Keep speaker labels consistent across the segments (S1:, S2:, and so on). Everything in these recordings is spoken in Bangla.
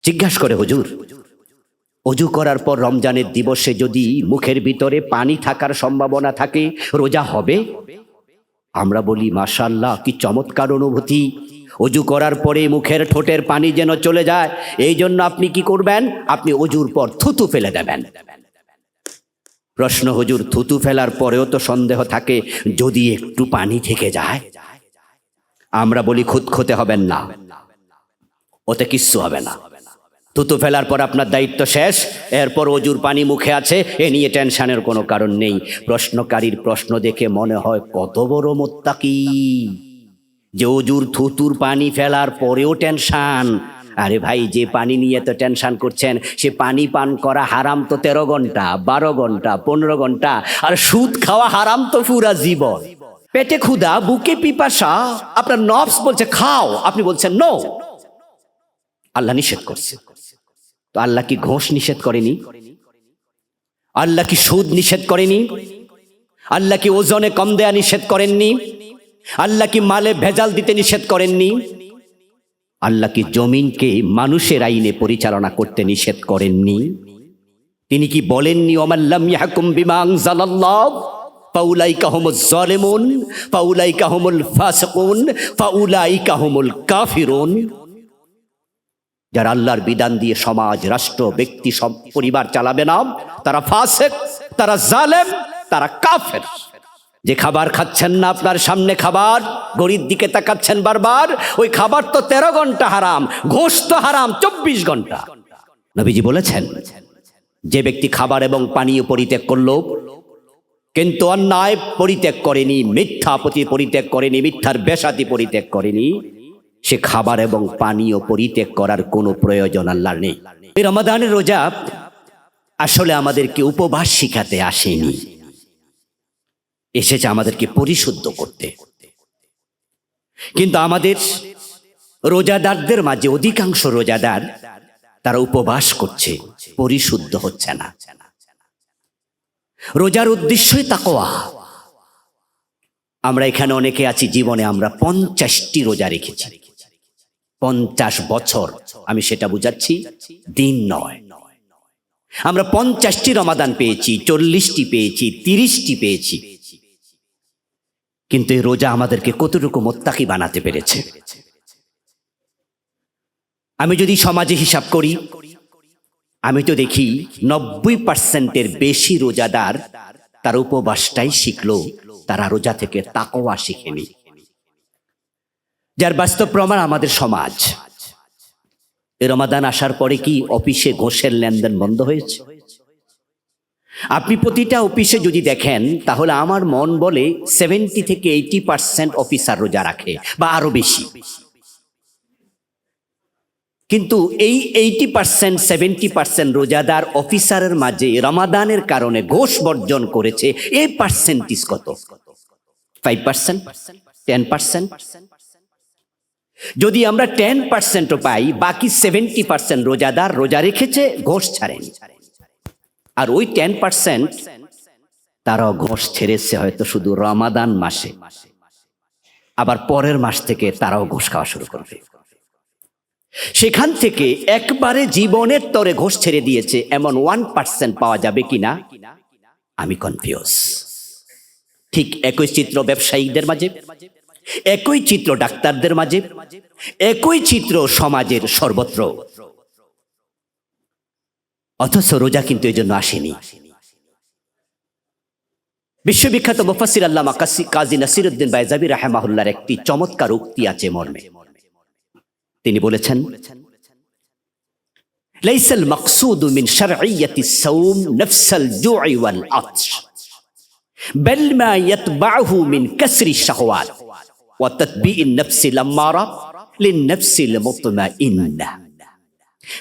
S1: জিজ্ঞাসা করে, হুজুর অজু করার পর রমজানের দিবসে যদি মুখের ভিতরে পানি থাকার সম্ভাবনা থাকে রোজা হবে? আমরা বলি, মাশাআল্লাহ, কি চমৎকার অনুভূতি। অজু করার পরে মুখের ঠোঁটের পানি যেন চলে যায়, এই জন্য আপনি কি করবেন? আপনি অজুর পর থুতু ফেলে দেবেন। প্রশ্ন, হুজুর থুতু ফেলার পরেও তো সন্দেহ থাকে, যদি একটু পানি থেকে যায়? আমরা বলি, খুঁতখুঁতে হবেন না, ওতে কিচ্ছু হবে না। থুতু ফেলার পর আপনার দায়িত্ব শেষ, এরপর অজুর পানি মুখে আছে, এ নিয়ে টেনশনের কোনো কারণ নেই। প্রশ্নকারীর প্রশ্ন দেখে মনে হয় কত বড় মুত্তাকি, যে অজুর থুতুর পানি ফেলার পরেও টেনশন। আরে ভাই, যে পানি নিয়ে তো টেনশন করছেন, সে পানি পান করা হারাম তো 13 ঘন্টা, 12 ঘন্টা, 15 ঘন্টা, আর সুদ খাওয়া হারাম তো পুরা জীবন। পেটে ক্ষুধা, বুকে পিপাসা, আপনার নফস বলছে খাও, আপনি বলছেন নো, আল্লাহ নিষেধ করছে। তো আল্লাহ কি ঘোষ নিষেধ করেনি? আল্লাহ কি সুদ নিষেধ করেনি? আল্লাহ কি ওজনে কম দেয়া নিষেধ করেননি? আল্লাহ কি মালে ভেজাল দিতে নিষেধ করেননি? আল্লাহ কি জমিনকে মানুষের আইনে পরিচালনা করতে নিষেধ করেননি? তিনি কি বলেননি, ওমাল্লাম ইয়াহকুম বিমা আনজালাল্লাহ ফাউলাইকা হুমুজ জালিমুন ফাউলাইকা হুমুল ফাসিকুন ফাউলাইকা হুমুল কাফিরুন? যারা আল্লাহর বিধান দিয়ে সমাজ, রাষ্ট্র, ব্যক্তি, সব পরিবার চালাবে না, তারা ফাসিক, তারা জালেম, তারা কাফের। যে খাবার খাচ্ছেন না, আপনার সামনে খাবার, ঘড়ির দিকে তাকাচ্ছেন বারবার, ওই খাবার তো 13 ঘন্টা হারাম, ঘোষ তো হারাম 24 ঘন্টা। নবীজি বলেছেন, যে ব্যক্তি খাবার এবং পানীয় পরিত্যাগ করলো কিন্তু অন্যায় পরিত্যাগ করেনি, মিথ্যা পরিত্যাগ করেনি, মিথ্যার বেশাতি পরিত্যাগ করেনি, সে খাবার এবং পানীয় পরিত্যাগ করার কোনো প্রয়োজন আল্লাহর নেই। এই রমাদানের রোজা আসলে আমাদেরকে উপবাস শিখাতে আসেনি, এসেছে আমাদেরকে পরিশুদ্ধ করতে। কিন্তু আমাদের রোজাদারদের মাঝে অধিকাংশ রোজাদার তারা উপবাস করছে, পরিশুদ্ধ হচ্ছে না। রোজার উদ্দেশ্যই তাকওয়া। আমরা এখানে অনেকে আছি, জীবনে আমরা 50টি রোজা রেখেছি, 50 বছর। আমি সেটা বুঝাচ্ছি, দিন নয়। আমরা 50টি রমাদান পেয়েছি, 40টি পেয়েছি, 30টি পেয়েছি। কিন্তু এই রোজা আমাদেরকে কতটুকু মুত্তাকি বানাতে পেরেছে? আমি যদি সমাজে হিসাব করি, আমি তো দেখি 90%-এর বেশি রোজাদার তার উপবাসটাই শিখলো, তারা রোজা থেকে তাকওয়া শিখেনি। যার বাস্তব প্রমাণ আমাদের সমাজ। এই রমাদান আসার পরে কি অফিসে ঘোষের লেনদেন বন্ধ হয়েছে? আপনি প্রতিটা অফিসে যদি দেখেন, তাহলে আমার মন বলে 70 থেকে 80% অফিসার রোজা রাখে, বা আরো বেশি। কিন্তু এই 80% 70% রোজাদার অফিসারের মাঝে রমাদানের কারণে ঘোষ বর্জন করেছে, এই পার্সেন্টেজ কত? 5%, 10%? যদি আমরা 10%ও পাই, বাকি 70% রোজাদার রোজা রেখেছে, ঘোষ ছাড়েনি। আর ওই 10% তারাও ঘোষ ছেড়েছে হয়তো শুধু রমাদান মাসে, আবার পরের মাস থেকে তারাও ঘোষ খাওয়া শুরু করবে। সেখান থেকে একবারে জীবনের তরে ঘোষ ছেড়ে দিয়েছে এমন 1% পাওয়া যাবে কিনা আমি কনফিউজ। ঠিক একই চিত্র ব্যবসায়ীদের মাঝে, একই চিত্র ডাক্তারদের মাঝে, একই চিত্র সমাজের সর্বত্র। অথচ রোজা কিন্তু এই জন্য আসেনি। বিশ্ববিখ্যাত মুফাসসির আল্লামা কাজী নাসিরউদ্দিন বাইজাবি রাহিমাহুল্লাহর একটি চমৎকার উক্তি আছে মর্মে। তিনি বলেছেন, লাইসাল মাকসুদু মিন শারঈয়াতিস সাওম নাফসাল জুই ওয়াল আতশ বাল মা ইয়াতবাউহু মিন কাসরি শাহওয়াত ওয়া তাতবিইন নাফসিল আম্মারা লিন নাফসিল মুতমাইন্নাহ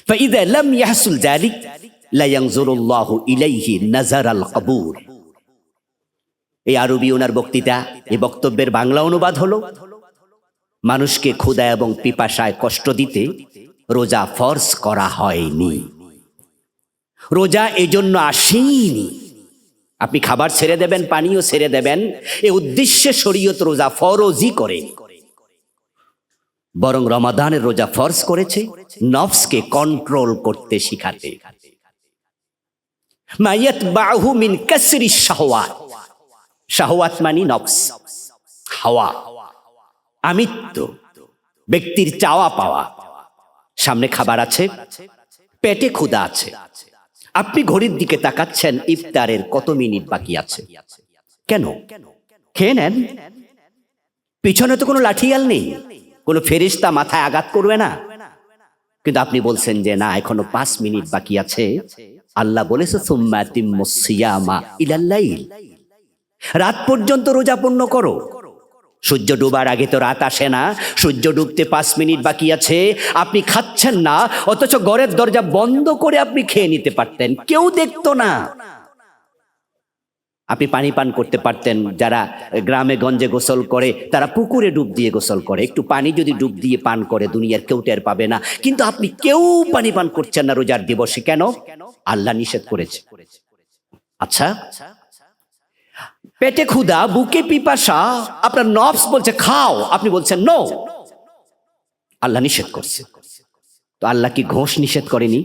S1: ফাইযা লাম ইয়াহসুল যালিক লা ইয়ানজুরুল্লাহু ইলাইহি নাযারাল কবুল। এই আরবি ওনার বক্তৃতা, এই বক্তব্যের বাংলা অনুবাদ হলো, মানুষকে ক্ষুধা এবং পিপাসায় কষ্ট দিতে রোজা ফরজ করা হয়নি, রোজা এজন্য আসেনি। আপনি খাবার ছেড়ে দেবেন, পানিও ছেড়ে দেবেন, এই উদ্দেশ্যে শরীয়ত রোজা ফরজই করেনি। বরং রমাদানের রোজা ফরজ করেছে নফসকে কন্ট্রোল করতে শিখাতে। মাইয়াত বাহু মিন কাসরি শাহওয়াত, শাহওয়াত মানে নফস, হাওয়া, আমিত্ব, ব্যক্তির চাওয়া পাওয়া। সামনে খাবার আছে, পেটে ক্ষুধা আছে, আপনি ঘড়ির দিকে তাকাচ্ছেন, ইফতারের কত মিনিট বাকি আছে। কেন? খেয়ে নেন, পিছনে তো কোনো লাঠিয়াল নেই, কোনো ফেরেশতা মাথায় আঘাত করবে না। কিন্তু আপনি বলছেন যে না, এখনো 5 মিনিট বাকি আছে। আল্লাহ বলেছে সুম্মা আতিম্মুস সিয়ামা ইলাল লাইল, রাত পর্যন্ত রোজা পূর্ণ করো। সূর্য ডুবার আগে তো রাত আসে না, সূর্য ডুবতে 5 মিনিট বাকি আছে, আপনি খাচ্ছেন না, অথচ ঘরের দরজা বন্ধ করে আপনি খেয়ে নিতে পারতেন, কেউ দেখতো না। আপনি পানি পান করতে পারতেন। যারা গ্রামে গঞ্জে গোসল করে তারা পুকুরে ডুব দিয়ে গোসল করে, একটু পানি যদি ডুব দিয়ে পান করে দুনিয়ার কেউ টের পাবে না। কিন্তু আপনি কেউ পানি পান করছেন না রোজার দিবসে, কেন? আল্লাহ নিষেধ করেছে। আচ্ছা, পেটে ক্ষুধা, বুকে পিপাসা, আপনার নফস বলছে খাও, আপনি বলছেন নো, আল্লাহ নিষেধ করছে। তো আল্লাহ কি ঘোষ নিষেধ করেনি?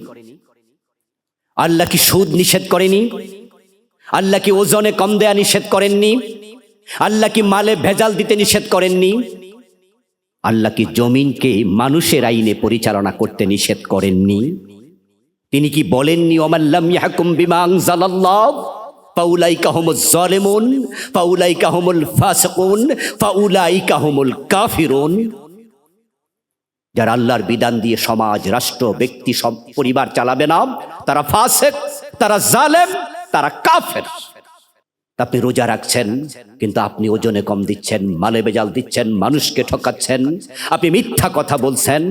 S1: আল্লাহ কি সুদ নিষেধ করেনি? আল্লাহ কি ওজনে কম দেয়া নিষেধ করেননি? আল্লাহ কি মালে ভেজাল দিতে নিষেধ করেননি? আল্লাহ কি জমিনকে মানুষের আইনে পরিচালনা করতে নিষেধ করেননি? তিনি কি বলেননি ওয়ামাল্লাম ইয়াহকুম বিমা আনজালাল্লাহ ফাউলাইকা হুমুজ জালিমুন ফাউলাইকা হুমুল ফাসিকুন ফাউলাইকা হুমুল কাফিরুন? যারা আল্লাহর বিধান দিয়ে সমাজ, রাষ্ট্র, ব্যক্তি, সব পরিবার চালাবে না, তারা ফাসিক, তারা জালেম, তারা কাফের। আপনি রোজা রাখছেন কিন্তু আপনি ওজনে কম দিচ্ছেন, মালে ভেজাল দিচ্ছেন, মানুষকে ঠকাচ্ছেন, আপনি মিথ্যা কথা বলছেন,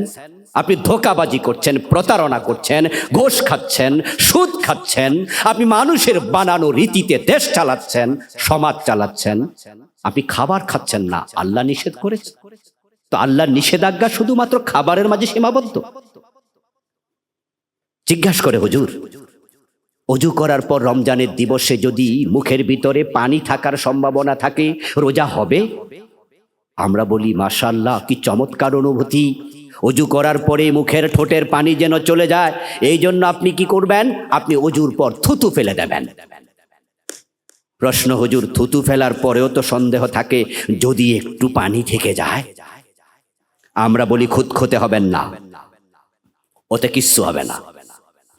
S1: আপনি ধোঁকাবাজি করছেন, প্রতারণা করছেন, ঘোষ খাচ্ছেন, সুদ খাচ্ছেন, আপনি মানুষের বানানো রীতিতে দেশ চালাচ্ছেন, সমাজ চালাচ্ছেন, আপনি খাবার খাচ্ছেন না, আল্লাহ নিষেধ করেছে। তো আল্লাহর নিষেধাজ্ঞা শুধুমাত্র খাবারের মাঝে সীমাবদ্ধ? জিজ্ঞাসা করে হুজুর, অজু করার পর রমজানের দিবসে যদি মুখের ভিতরে পানি থাকার সম্ভাবনা থাকে, রোজা হবে? আমরা বলি মাশাআল্লাহ, কি চমৎকার অনুভূতি। অজু করার পরে মুখের ঠোঁটের পানি যেন চলে যায়, এই জন্য আপনি কি করবেন? আপনি অজুর পর থুতু ফেলে দেবেন। প্রশ্ন, হুজুর থুতু ফেলার পরেও তো সন্দেহ থাকে, যদি একটু পানি থেকে যায়? আমরা বলি খুঁতখুঁতে হবেন না, ওতে কিচ্ছু হবে না।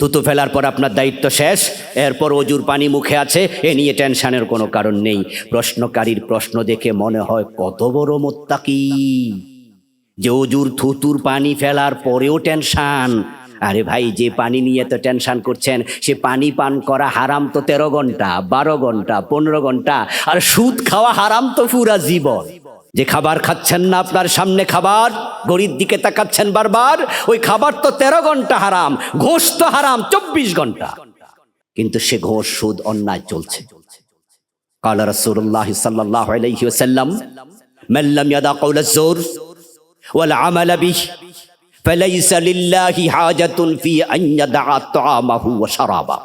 S1: থুতু ফেলার পর আপনার দায়িত্ব শেষ, এরপর অজুর পানি মুখে আছে, এ নিয়ে টেনশনের কোনো কারণ নেই। প্রশ্নকারীর প্রশ্ন দেখে মনে হয় কত বড় মুত্তাকি, যে অজুর থুতুর পানি ফেলার পরেও টেনশন। আরে ভাই, যে পানি নিয়ে তো টেনশন করছেন, সে পানি পান করা হারাম তো 13 ঘন্টা, 12 ঘন্টা, 15 ঘন্টা, আর সুদ খাওয়া হারাম তো পুরা জীবন। যে খাবার খাচ্ছেন না, আপনার সামনে খাবার, ঘড়ির দিকে তাকাচ্ছেন বারবার, ওই খাবার তো 13 ঘন্টা হারাম, ঘোষ তো হারাম 24 ঘন্টা, কিন্তু সে ঘোষ, সুদ, অন্যায় চলছে। কালা রাসূলুল্লাহ সাল্লাল্লাহু আলাইহি ওয়াসাল্লাম, মান লাম ইয়াদা কাওলা যুর ওয়াল আমাল বিহি ফালাইসা লিল্লাহি হাজাতুন ফি আন ইয়াদা তাআমাহু ওয়া শারাবা।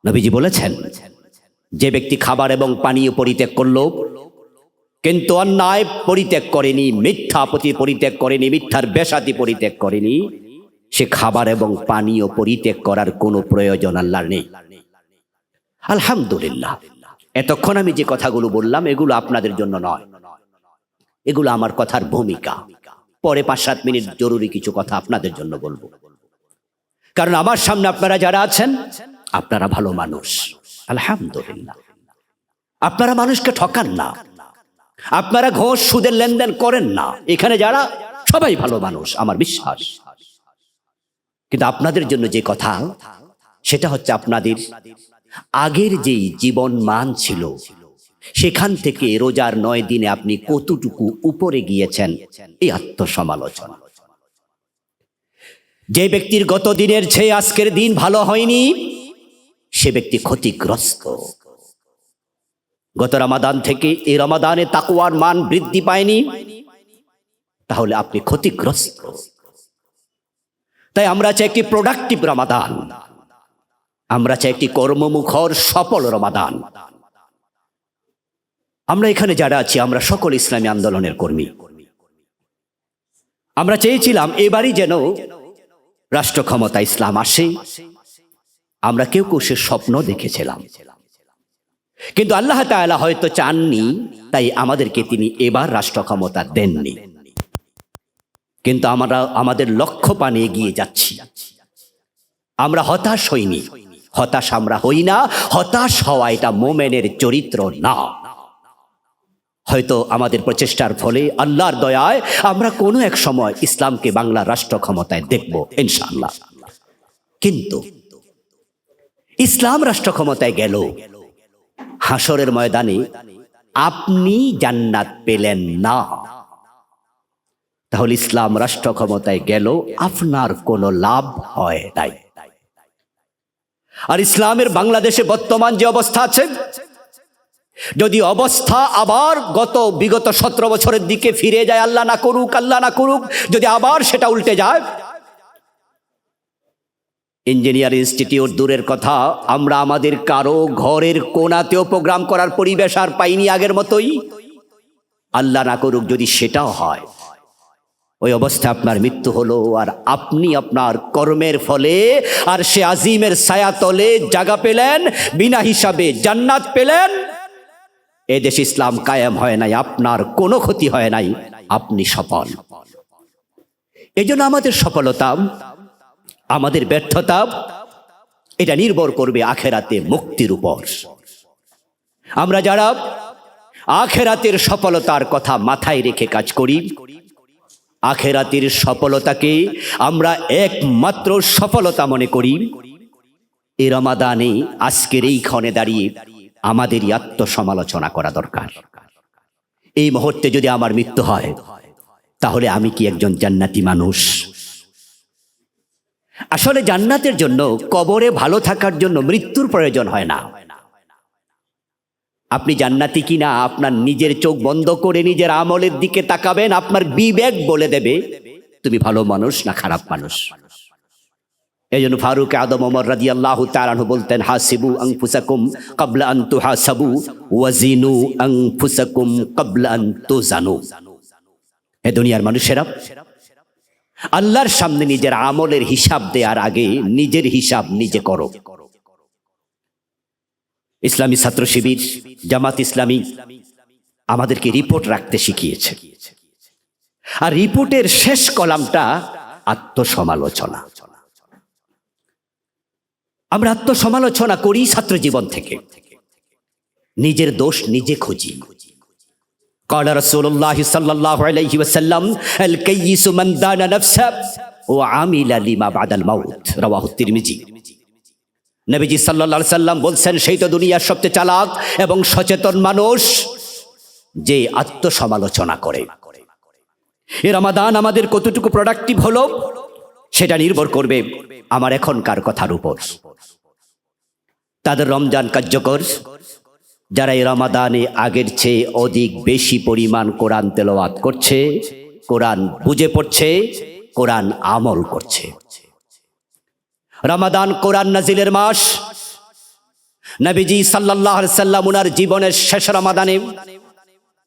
S1: নবীজি বলেছেন, যে ব্যক্তি খাবার এবং পানীয় পরিত্যাগ করলো কিন্তু অন্যায় পরিত্যাগ করেনি, মিথ্যা পরিত্যাগ করেনি, মিথ্যার বেশাতি পরিত্যাগ করেনি, সে খাবার এবং পানীয় পরিত্যাগ করার কোনো প্রয়োজন আল্লাহর নেই। আলহামদুলিল্লাহ, এতক্ষণ আমি যে কথাগুলো বললাম এগুলো আপনাদের জন্য নয়, এগুলো আমার কথার ভূমিকা। পরে 5-7 মিনিট জরুরি কিছু কথা আপনাদের জন্য বলবো, কারণ আমার সামনে আপনারা যারা আছেন, আপনারা ভালো মানুষ, আলহামদুলিল্লাহ। আপনারা মানুষকে ঠকান না, আপনারা ঘোষ সুদের লেনদেন করেন না, এখানে যারা সবাই ভালো মানুষ, আমার বিশ্বাস। কিন্তু আপনাদের জন্য যে কথা, সেটা হচ্ছে আপনাদের আগের যেই জীবন মান ছিল, সেখান থেকে রোজার 9 দিনে আপনি কতটুকু উপরে গিয়েছেন, এই আত্মসমালোচনা। যে ব্যক্তির গত দিনের চেয়ে আজকের দিন ভালো হয়নি, সে ব্যক্তি ক্ষতিগ্রস্ত। গত রমাদান থেকে এই রমাদানে তাকওয়ার মান বৃদ্ধি পায়নি, তাহলে আপনি ক্ষতিগ্রস্ত। তাই আমরা চাই একটি প্রোডাক্টিভ রমাদান, আমরা চাই একটি কর্মমুখর সফল রমাদান। আমরা এখানে যারা আছি, আমরা সকল ইসলামী আন্দোলনের কর্মী, আমরা চেয়েছিলাম এবারই যেন রাষ্ট্র ক্ষমতা ইসলাম আসে। আমরা কেউ কেউ সে স্বপ্ন দেখেছিলাম, কিন্তু আল্লাহ তাআলা হয়তো চাননি, তাই আমাদেরকে তিনি এবার রাষ্ট্র ক্ষমতা দেননি। কিন্তু আমরা আমাদের লক্ষ্য পানে এগিয়ে যাচ্ছি। আমরা হতাশ হইনি, হতাশ আমরা হই না। হতাশ হওয়া এটা মোমেনের চরিত্র না। হয়তো আমাদের প্রচেষ্টার ফলে আল্লাহর দয়ায় আমরা কোনো এক সময় ইসলামকে বাংলা রাষ্ট্র ক্ষমতায় দেখব ইনশাআল্লাহ। কিন্তু ইসলাম রাষ্ট্র ক্ষমতায় গেল, হাসরের ময়দানে আপনি জান্নাত পেলেন না, তাহলে ইসলাম রাষ্ট্র ক্ষমতায় গেল, আপনার কোনো লাভ হয় নাই। আর ইসলামের বাংলাদেশে বর্তমান যে অবস্থা আছে, যদি অবস্থা আবার বিগত 17 বছরের দিকে ফিরে যায়, আল্লাহ না করুক, আল্লাহ না করুক, যদি আবার সেটা উল্টে যায়, ইঞ্জিনিয়ার ইনস্টিটিউট দূরের কথা, আমরা আমাদের কারো ঘরের কোণাতেও প্রোগ্রাম করার পরিবেশ আর পাইনি আগের মতোই। আল্লাহ না করুক যদি সেটাও হয়, ওই অবস্থায় আপনার মৃত্যু হলো, আর আপনি আপনার কর্মের ফলে আর সে আজিমের ছায়াতলে জায়গা পেলেন, বিনা হিসাবে জান্নাত পেলেন। এদেশ ইসলাম কায়েম হয় নাই, আপনার কোনো ক্ষতি হয় নাই, আপনি সফল। এজন্য আমাদের সফলতা, আমাদের ব্যর্থতা, এটা নির্ভর করবে আখেরাতে মুক্তির উপর। আমরা যারা আখেরাতের সফলতার কথা মাথায় রেখে কাজ করি, আখেরাতের সফলতাকে আমরা একমাত্র সফলতা মনে করি, এই রমাদানে আজকের এই ক্ষণে দাঁড়িয়ে আমাদেরই আত্মসমালোচনা করা দরকার। এই মুহূর্তে যদি আমার মৃত্যু হয়, তাহলে আমি কি একজন জান্নাতি মানুষ? আসলে জান্নাতের জন্য, কবরে ভালো থাকার জন্য মৃত্যুর প্রয়োজন হয় না। আপনি জান্নাতি কিনা আপনার নিজের চোখ বন্ধ করে নিজের আমলের দিকে তাকাবেন, আপনার বিবেক বলে দেবে তুমি ভালো মানুষ না খারাপ মানুষ। এই জন্য ফারুক আদম ওমর রাদিয়াল্লাহু তাআলা আনহু বলতেন, হাসিবু আনফুসাকুম ক্বাবলা আন তুহাসাবু ওয়াজিনু আনফুসাকুম ক্বাবলা আন তুজানু। হে দুনিয়ার মানুষেরা, আল্লাহর সামনে নিজের আমলের হিসাব দেওয়ার আগে নিজের হিসাব নিজে করো। ইসলামী ছাত্র শিবির, জামাত ইসলামী আমাদেরকে রিপোর্ট রাখতে শিখিয়েছে, আর রিপোর্টের শেষ কলামটা আত্মসমালোচনা। আমরা আত্মসমালোচনা করি ছাত্র জীবন থেকে, নিজের দোষ নিজে খুঁজি। قال رسول الله صلى الله عليه وسلم الكيس من دان نفسه وعمل لما بعد الموت رواه الترمذي। নবীজি সাল্লাল্লাহু আলাইহি সাল্লাম বলছেন, সেই তো দুনিয়ার সবচেয়ে চালাক এবং সচেতন মানুষ যে আত্মসমালোচনা করে। এই রমাদান আমাদের কতটুকু প্রোডাক্টিভ হলো সেটা নির্ভর করবে আমার এখনকার কথার উপর। তাদের রমজান কার্যকর, যারা এই রমাদানে আগের চেয়ে অধিক বেশি পরিমাণ কোরআন তেলাওয়াত করছে, কোরআন বুঝে পড়ছে, কোরআন আমল করছে। রমাদান কোরআন নাজিলের মাস। নবীজি সাল্লাল্লাহু আলাইহি সাল্লাম ওনার জীবনের শেষ রমাদানে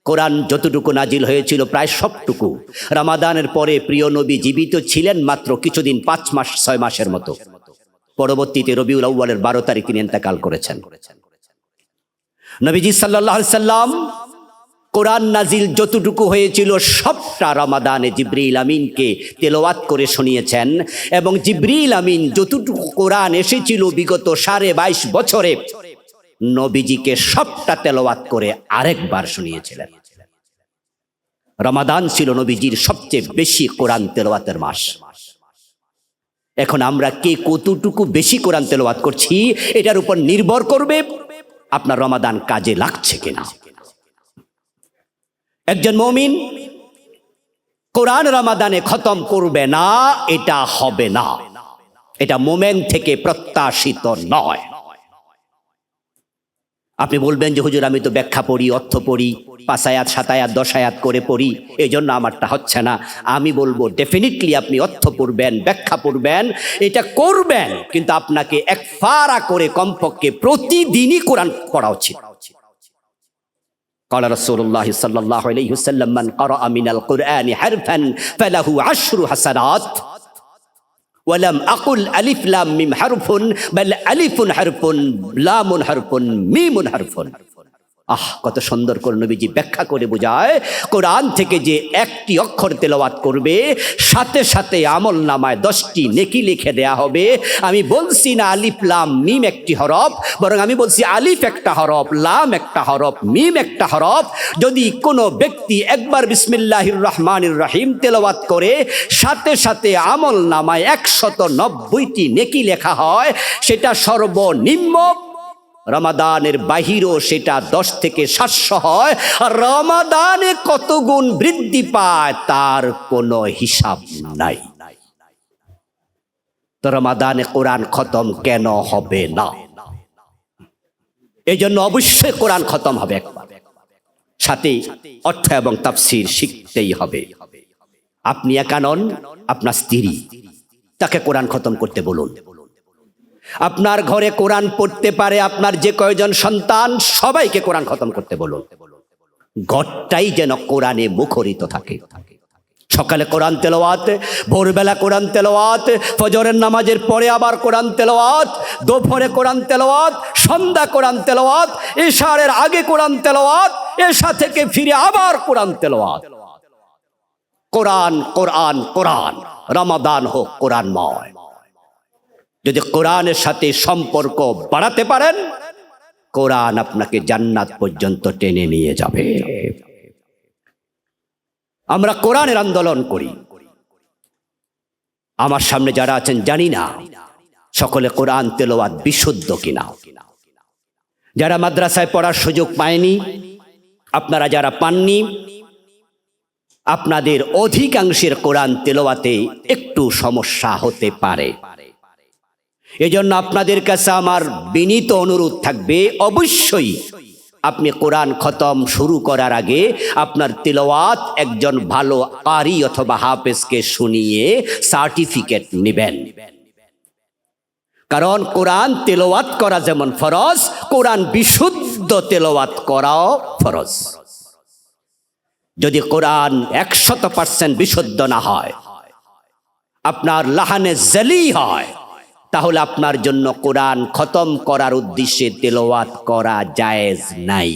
S1: কোরআন যতটুকু নাজিল হয়েছিল প্রায় সবটুকু। রমাদানের পরে প্রিয় নবী জীবিত ছিলেন মাত্র কিছুদিন, 5 মাস 6 মাসের মতো। পরবর্তীতে রবিউল আউয়ালের 12 তারিখ তিনি ইন্তেকাল করেছেন। নবীজি সাল্লাল্লাহু আলাইহি সাল্লাম কোরআন নাজিল যতটুকু হয়েছিল সবটা রমাদানে জিবরিল আমিনকে তেলাওয়াত করে শুনিয়েছেন, এবং জিবরিল আমিন যতটুকু কোরআন এসেছিল বিগত 22.5 বছরে নবীজিকে সবটা তেলাওয়াত করে আরেকবার শুনিয়েছিলেন। রমাদান ছিল নবীজির সবচেয়ে বেশি কোরআন তেলাওয়াতের মাস। এখন আমরা কে কতটুকু বেশি কোরআন তেলাওয়াত করছি এটার উপর নির্ভর করবে আপনার রমাদান কাজে লাগছে কিনা। একজন মুমিন কোরআন রমাদানে খতম করবে না, এটা হবে না, এটা মোমেন থেকে প্রত্যাশিত নয়। আপনি বলবেন যে হুজুর আমি তো ব্যাখ্যা পড়ি, অর্থ পড়ি, 5 আয়াত 7 আয়াত 10 আয়াত করে পড়ি, এই জন্য আমারটা হচ্ছে না। আমি বলবো ডেফিনেটলি আপনি অর্থ পড়বেন, ব্যাখ্যা পড়বেন, এটা করবেন, কিন্তু আপনাকে এক ফারা করে কমপক্ষে প্রতিদিনই কোরআন পড়া উচিত। قال رسول الله صلى الله عليه وسلم من قرأ من القرآن حرفا فله 10 حسنات ولم أقل ألف لام ميم حرف بل ألف حرف لام حرف ميم حرف কত সুন্দর করে নবীজি ব্যাখ্যা করে বোঝায় কোরআন থেকে যে একটি অক্ষর তেলাওয়াত করবে সাথে সাথে আমল নামায় 10টি নেকি লিখে দেয়া হবে। আমি বলছি না আলিফ লাম মিম একটি হরফ, বরং আমি বলছি আলিফ একটা হরফ, লাম একটা হরফ, মিম একটা হরফ। যদি কোনো ব্যক্তি একবার বিসমিল্লাহির রহমানির রহিম তেলাওয়াত করে সাথে সাথে আমল নামায় 190টি নেকি লেখা হয়, সেটা সর্বনিম্ন। রমাদানের বাহিরও সেটা 10 থেকে 700 হয়। আর রমাদানে কত গুণ বৃদ্ধি পায় তার কোনো হিসাব নাই। তো রমাদানে কোরআন খতম কেন হবে না? এই জন্য অবশ্যই কোরআন খতম হবে একবার, সাথে অর্থ এবং তাফসীর শিখতেই হবে। আপনি একা নন, আপনার স্ত্রী, তাকে কোরআন খতম করতে বলুন। আপনার ঘরে কোরআন পড়তে পারে আপনার যে কয়জন সন্তান, সবাইকে কোরআন খতম করতে বলুন। ঘরটাই যেন কোরআনে মুখরিত থাকে। সকালে কোরআন তেলাওয়াত, ভোরবেলা কোরআন তেলাওয়াত, ফজরের নামাজের পরে আবার কোরআন তেলাওয়াত, দুপুরে কোরআন তেলাওয়াত, সন্ধ্যা কোরআন তেলাওয়াত, ইশারের আগে কোরআন তেলাওয়াত, এশা থেকে ফিরে আবার কোরআন তেলাওয়াত। কোরআন কোরআন কোরআন, রমাদান হোক কোরআনময়। যদি কোরআনের সাথে সম্পর্ক বাড়াতে পারেন, কোরআন আপনাকে জান্নাত পর্যন্ত টেনে নিয়ে যাবে। আমরা কোরআনের আন্দোলন করি। আমার সামনে যারা আছেন জানি না সকলে কোরআন তেলাওয়াত বিশুদ্ধ কিনা। যারা মাদ্রাসায় পড়ার সুযোগ পায়নি, আপনারা যারা পাননি, আপনাদের অধিকাংশের কোরআন তেলাওয়াতে একটু সমস্যা হতে পারে। এজন্য আপনাদের কাছে আমার বিনীত অনুরোধ থাকবে, অবশ্যই আপনি কোরআন খতম শুরু করার আগে আপনার তেলাওয়াত একজন ভালো কারি অথবা হাফেজকে শুনিয়ে সার্টিফিকেট নেবেন। কারণ কোরআন তেলাওয়াত করা যেমন ফরজ, কোরআন বিশুদ্ধ তেলাওয়াত করাও ফরজ। যদি কোরআন 100% বিশুদ্ধ না হয়, আপনার লাহানে জালি হয়, তাহলে আপনার জন্য কোরআন খতম করার উদ্দেশ্যে তেলাওয়াত করা জায়েজ নাই।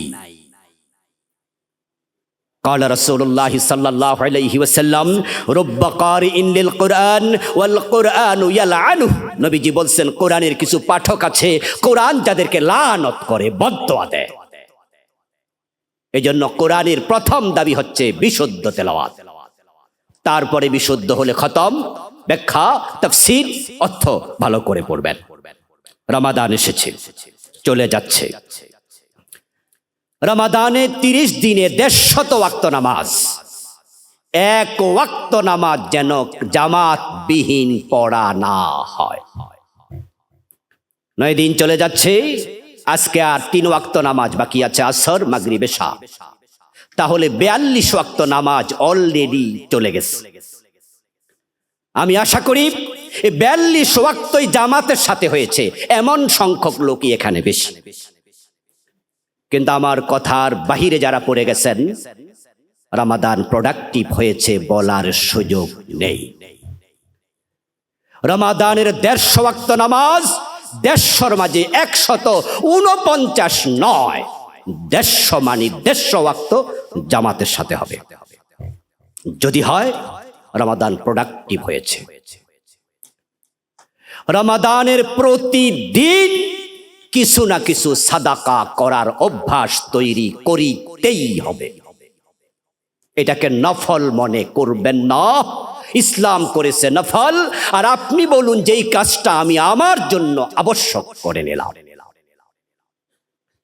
S1: قال رسول الله صلى الله عليه وسلم رب قارئ للقرآن والقرآن يلعنه। নবীজি বলছেন কোরআনের কিছু পাঠক আছে, কোরআন যাদেরকে লানত করে, বদদোয়া দেয়। এজন্য কোরআনের প্রথম দাবি হচ্ছে বিশুদ্ধ তেলাওয়াত, তারপরে বিশুদ্ধ হলে খতম, ব্যাখ্যা তাফসীর অর্থ ভালো করে পড়বেন। রমাদান এসেছে, চলে যাচ্ছে। রমাদানে 30 দিনে 150 ওয়াক্ত নামাজ, এক ওয়াক্ত নামাজ যেন জামাত বিহীন পড়া না হয়। 9 দিন চলে যাচ্ছে, আজকে আর 3 ওয়াক্ত নামাজ বাকি আছে, আসর মাগরিব এশা। তাহলে 42 ওয়াক্ত নামাজ অলরেডি চলে গেছে। আমি আশা করি এই 42 ওয়াক্তই জামাতের সাথে হয়েছে, এমন সংখ্যক লোকই এখানে বেশি। কিন্তু আমার কথার বাহিরে যারা পড়ে গেছেন, রমাদান প্রোডাক্টিভ হয়েছে বলার সুযোগ নেই। রমাদানের 150 ওয়াক্ত নামাজ 150-র মাঝে 149 নয়, 150 মানে 150 ওয়াক্ত জামাতের সাথে হবে। যদি হয় রমাদান প্রোডাক্টিভ হয়েছে। রমাদানের প্রতিদিন কিছু না কিছু সাদাকা করার অভ্যাস তৈরি করিতেই হবে। এটাকে নফল মনে করবেন না, ইসলাম করেছে নফল। আর আপনি বলুন যে এই কাজটা আমি আমার জন্য আবশ্যক করে নিলাম।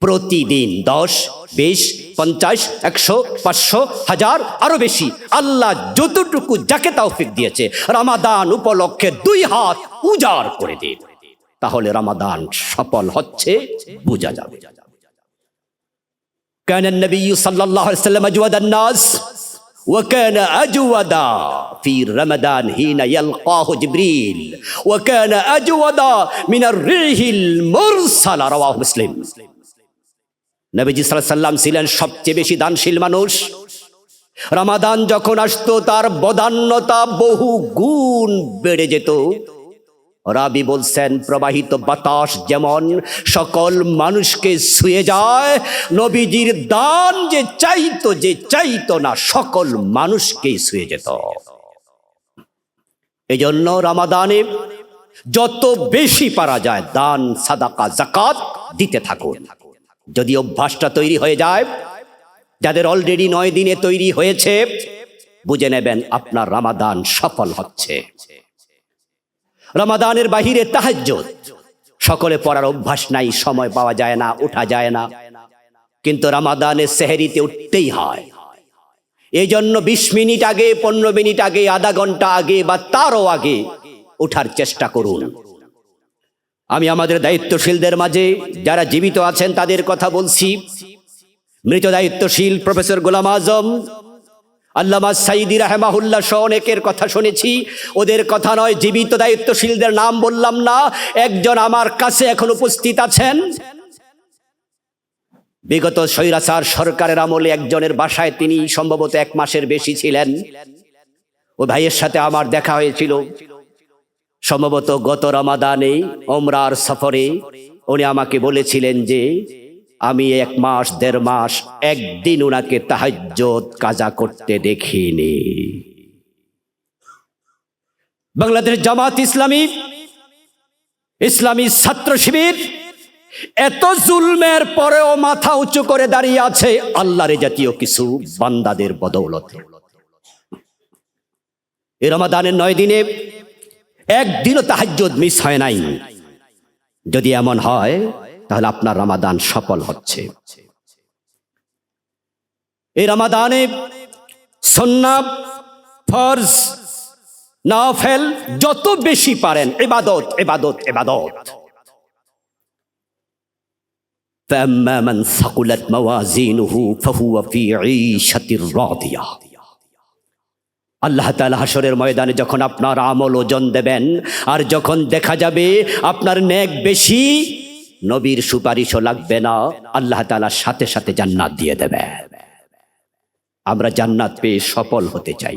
S1: প্রতিদিন 10, 20, 50, 100, 500, 1000 আরো বেশি, আল্লাহ যতটুকু যাকে তৌফিক দিয়েছে, রমাদান উপলক্ষে 2 হাত উজাড় করে দিন, তাহলে রমাদান সফল হচ্ছে বোঝা যাবে। কানা নবী সাল্লাল্লাহু আলাইহি ওয়াসাল্লাম আজওয়াদান নাস ওয়া কানা আজওয়াদা ফি রমাদান হিনা ইয়ালকাহু জিবরিল ওয়া কানা আজওয়াদা মিনার রিহিল মুরসালা, রাওয়াহু মুসলিম। নবীজি সাল্লাল্লাহু আলাইহি সাল্লাম ছিলেন সবচেয়ে বেশি দানশীল মানুষ। রমাদান যখন আসতো তার বদান্যতা বহু গুণ বেড়ে যেত। রাবি বলছেন, প্রবাহিত বাতাস যেমন সকল মানুষকে ছুঁয়ে যায়, নবীজির দান যে চাইতো না সকল মানুষকে ছুঁয়ে যেত। এই জন্য রমাদানে যত বেশি পারা যায় দান, সাদাকা, যাকাত দিতে থাকুন। যদি অভ্যাসটা তৈরি হয়ে যায়, যাদের অলরেডি 9 দিনে তৈরি হয়েছে, বুঝে নেবেন আপনার রমাদান সফল হচ্ছে। রমাদানের বাহিরে তাহাজ্জুদ সকলে পড়ার অভ্যাস নাই, সময় পাওয়া যায় না, ওঠা যায় না, কিন্তু রমাদানের সেহরিতে উঠতেই হয়। এই জন্য 20 মিনিট আগে, 15 মিনিট আগে, আধা ঘন্টা আগে বা তারও আগে ওঠার চেষ্টা করুন। আমি আমাদের দায়িত্বশীলদের মাঝে যারা জীবিত আছেন তাদের কথা বলছি। মৃত দায়িত্বশীল প্রফেসর গোলাম আজম, আল্লামা সাইদি রাহমাহুল্লাহ সহ অনেকের কথা শুনেছি, ওদের কথা নয়, জীবিত দায়িত্বশীলদের নাম বললাম না। একজন আমার কাছে এখন উপস্থিত আছেন, বিগত স্বৈরাচার সরকারের আমলে একজনের বাসায় তিনি সম্ভবত 1 মাসের বেশি ছিলেন। ও ভাইয়ের সাথে আমার দেখা হয়েছিল সম্ভবত গত রমাদানে ওমরার সফরে। উনি আমাকে বলেছিলেন যে আমি 1 মাস 1.5 মাস একদিন উনাকে তাহাজ্জুদ কাজা করতে দেখিনি। বাংলাদেশ জামাত ইসলামী, ইসলামী ছাত্র শিবির এত জুলমের পরেও মাথা উঁচু করে দাঁড়িয়ে আছে আল্লাহর জাতীয় কিছু বান্দাদের বদৌলতে। এই রমাদানের 9 দিনে একদিনও তাহাজ্জুদ মিস হয় নাই। যদি এমন হয় তাহলে আপনার রমাদান সফল হচ্ছে। এই রমাদানে সুন্নাত, ফরজ, নাফিল যত বেশি পারেন ইবাদত ইবাদত ইবাদত। فأما من ثقلت موازينه فهو في عيشة راضية। আল্লাহ তাআলা হাসরের ময়দানে যখন আপনার আমল ওজন দেবেন, আর যখন দেখা যাবে আপনার নেক বেশি, নবীর সুপারিশও লাগবে না, আল্লাহ তাআলা সাথে সাথে জান্নাত দিয়ে দেবে। আমরা জান্নাত পেয়ে সফল হতে চাই।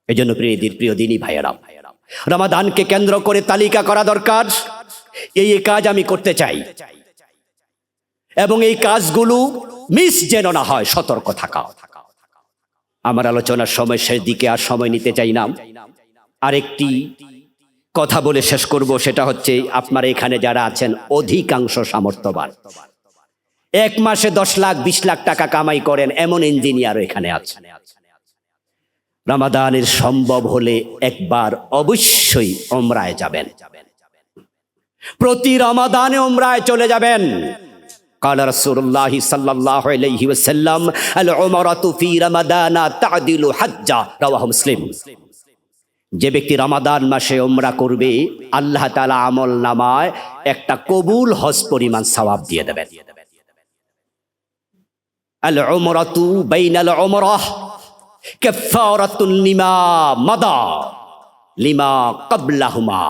S1: এজন্য প্রিয় দিনী ভাইয়েরা, রমাদানকে কেন্দ্র করে তালিকা করা দরকার। এই কাজ আমি করতে চাই এবং এই কাজগুলো মিস যেন না হয়, সতর্ক থাকা। আমার আলোচনার সময় শেষ দিকে আর সময় নিতে চাই না। আরেকটি কথা বলে শেষ করব, সেটা হচ্ছে আপনারা এখানে যারা আছেন অধিকাংশ সামর্থ্যবান, 1 মাসে 10 লাখ 20 লাখ টাকা কামাই করেন এমন ইঞ্জিনিয়ারও এখানে আছে। রমাদানের সম্ভব হলে একবার অবশ্যই উমরায় যাবেন, প্রতি রমাদানে উমরায় চলে যাবেন। قال رسول الله صلى الله عليه وسلم العمرة في رمضان تعدل حجة رواه مسلم। যে ব্যক্তি রমাদান মাসে উমরা করবে, আল্লাহ তাআলা আমল নামায় একটা কবুল হজ পরিমাণ সওয়াব দিয়ে দেবেন। আল উমরাতু বাইনাল উমরাহ কাফারাতুন লিমা মাদা লিমা ক্বাবলাহুমা।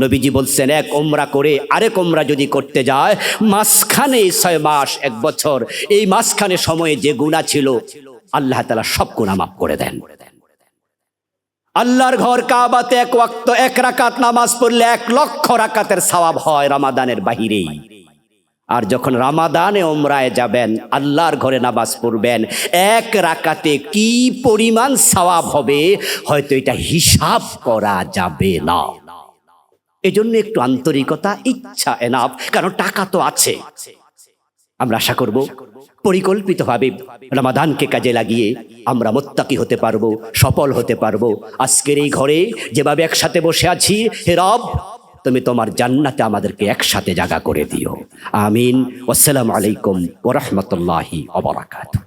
S1: নবীজি বলছেন, 1 উমরা করে আরেক উমরা যদি করতে যায়, মাঝখানে 6 মাস 1 বছর, এই মাঝখানে সময়ে যে গুনাহ ছিল আল্লাহ তাআলা সব গুনাহ মাফ করে দেন। আল্লাহর ঘর কাবাতে 1 ওয়াক্ত 1 রাকাত নামাজ পড়লে 1 লক্ষ রাকাতের সওয়াব হয় রমাদানের বাহিরেই। আর যখন রমাদানে উমরায় যাবেন, আল্লাহর ঘরে নামাজ পড়বেন, 1 রাকাতে কি পরিমাণ সওয়াব হবে হয়তো এটা হিসাব করা যাবে না। এজন্য একটু আন্তরিকতা, ইচ্ছা এনাফ, কারণ টাকা তো আছে। আমরা আশা করব পরিকল্পিতভাবে রমাদানকে কাজে লাগিয়ে আমরা মুত্তাকি হতে পারবো, সফল হতে পারবো। আজকের এই ঘরে যেভাবে একসাথে বসে আছি, হে রব তুমি তোমার জান্নাতে আমাদেরকে একসাথে জায়গা করে দিও। আমিন। আসসালামু আলাইকুম ওয়া রাহমাতুল্লাহি ওয়া বারাকাতুহু।